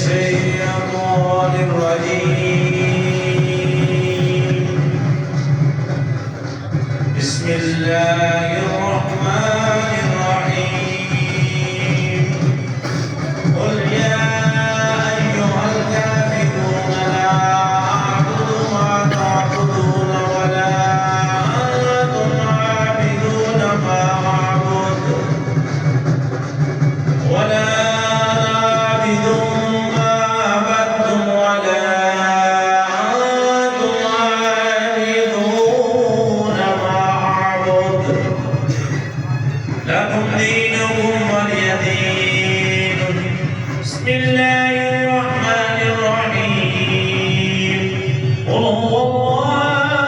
الشيطان الرجيم. بسم الله الرحمن الرحيم. قل يا أيها الكافرون لا أعبد ما تعبدون ولا أنتم عابدون ما أعبد ولا لكم دينكم ولي دين. بسم الله الرحمن الرحيم. قل هو